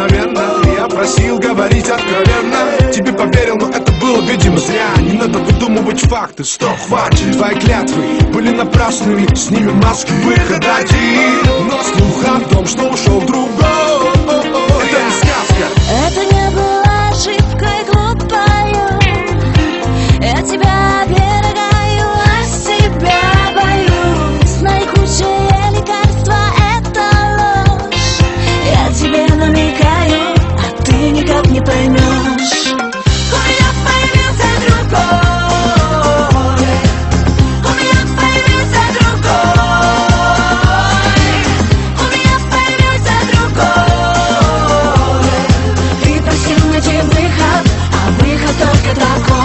мгновенно. Я просил говорить откровенно, тебе поверил, но это было, видимо, зря. Не надо выдумывать факты, стоп, хватит. Твои клятвы были напрасными, с ними маски выхода один. Но слух о том, что ушел другой, это не сказка. Это не была ошибкой глупою. Я тебя оберегаю, а себя боюсь. Наихудшее лекарство — это ложь. Я тебе намекаю, а ты никак не поймешь. У меня появился другой. У меня появился другой. У меня появился другой. Ты просил найти выход, а выход только такой.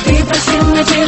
Ты просил найти